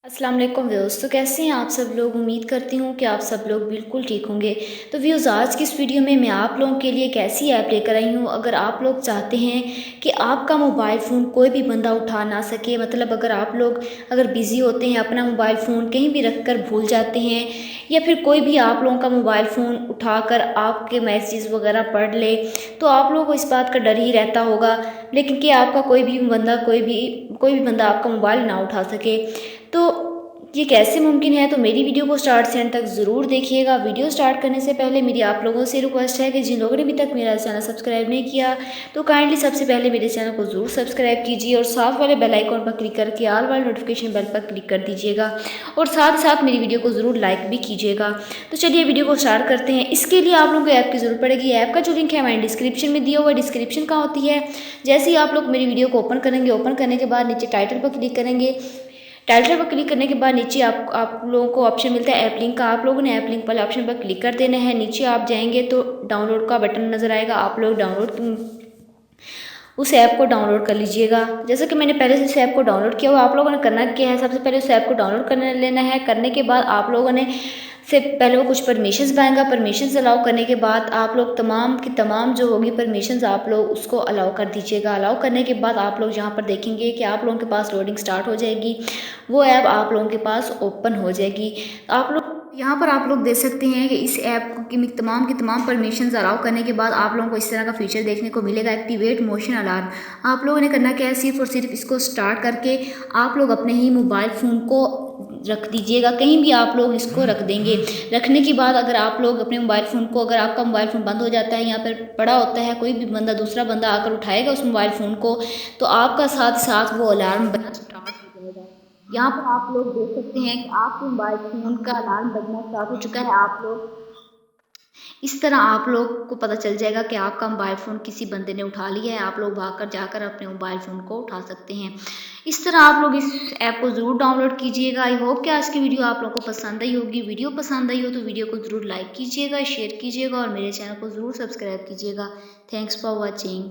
अस्सलाम वालेकुम व्यूअर्स। तो कैसे हैं आप सब लोग। उम्मीद करती हूँ कि आप सब लोग बिल्कुल ठीक होंगे। तो व्यूअर्स, आज की इस वीडियो में मैं आप लोगों के लिए एक ऐसी ऐप लेकर आई हूँ। अगर आप लोग चाहते हैं कि आपका मोबाइल फ़ोन कोई भी बंदा उठा ना सके, मतलब अगर आप लोग बिज़ी होते हैं, अपना मोबाइल फ़ोन कहीं भी रख कर भूल जाते हैं, या फिर कोई भी आप लोगों का मोबाइल फ़ोन उठाकर आपके मैसेज वगैरह पढ़ ले, तो आप लोगों को इस बात का डर ही रहता होगा, लेकिन कि आपका कोई भी बंदा आपका मोबाइल ना उठा सके। तो ये कैसे मुमकिन है? तो मेरी वीडियो को स्टार्ट से एंड तक ज़रूर देखिएगा। वीडियो स्टार्ट करने से पहले मेरी आप लोगों से रिक्वेस्ट है कि जिन लोगों ने अभी तक मेरा चैनल सब्सक्राइब नहीं किया, तो काइंडली सबसे पहले मेरे चैनल को ज़रूर सब्सक्राइब कीजिए और साथ वाले बेल आइकॉन पर क्लिक करके ऑल वाले नोटिफिकेशन बेल पर क्लिक कर दीजिएगा, और साथ ही साथ मेरी वीडियो को ज़रूर लाइक भी कीजिएगा। तो चलिए वीडियो को स्टार्ट करते हैं। इसके लिए आप लोगों को ऐप की ज़रूरत पड़ेगी। ऐप का जो लिंक है मैंने डिस्क्रिप्शन में दिया हुआ है। डिस्क्रिप्शन कहाँ होती है? जैसे ही आप लोग मेरी वीडियो को ओपन करेंगे, ओपन करने के बाद नीचे टाइटल पर क्लिक करेंगे। टाइटल पर क्लिक करने के बाद नीचे आप लोगों को ऑप्शन मिलता है ऐप लिंक का। आप लोगों ने ऐप लिंक वाले ऑप्शन पर क्लिक कर देना है। नीचे आप जाएंगे तो डाउनलोड का बटन नज़र आएगा। आप लोग उस ऐप को डाउनलोड कर लीजिएगा। जैसे कि मैंने पहले से इस ऐप को डाउनलोड किया हुआ। आप लोगों ने करना क्या है, सबसे पहले उस ऐप को डाउनलोड कर लेना है। करने के बाद आप लोगों ने से पहले वो कुछ परमिशंस मांगेगा। परमिशंस अलाउ करने के बाद आप लोग तमाम की तमाम जो होगी परमिशंस आप लोग उसको अलाउ कर दीजिएगा। अलाउ करने के बाद आप लोग यहाँ पर देखेंगे कि आप लोगों के पास लोडिंग स्टार्ट हो जाएगी। वो ऐप आप लोगों के पास ओपन हो जाएगी। आप लोग यहाँ पर आप लोग देख सकते हैं कि इस ऐप की तमाम परमिशंस अलाउ करने के बाद आप लोगों को इस तरह का फीचर देखने को मिलेगा, एक्टिवेट मोशन अलार्म। आप लोगों ने करना क्या है, सिर्फ और सिर्फ इसको स्टार्ट करके आप लोग अपने ही मोबाइल फ़ोन को रख दीजिएगा। कहीं भी आप लोग इसको रख देंगे। रखने के बाद अगर आप लोग अपने मोबाइल फ़ोन को, अगर आपका मोबाइल फ़ोन बंद हो जाता है, यहाँ पर पड़ा होता है, कोई भी दूसरा बंदा आकर उठाएगा उस मोबाइल फ़ोन को, तो आपका साथ साथ वो अलार्म बजना स्टार्ट हो जाएगा। यहाँ पर आप लोग देख सकते हैं कि आपके मोबाइल फ़ोन का अलार्म बजना स्टार्ट हो चुका है। आप लोग इस तरह आप लोग को पता चल जाएगा कि आपका मोबाइल फ़ोन किसी बंदे ने उठा लिया है। आप लोग भागकर जाकर अपने मोबाइल फ़ोन को उठा सकते हैं। इस तरह आप लोग इस ऐप को ज़रूर डाउनलोड कीजिएगा। आई होप कि आज की वीडियो आप लोगों को पसंद आई होगी। वीडियो पसंद आई हो तो वीडियो को ज़रूर लाइक कीजिएगा, शेयर कीजिएगा और मेरे चैनल को ज़रूर सब्सक्राइब कीजिएगा। Thanks for watching.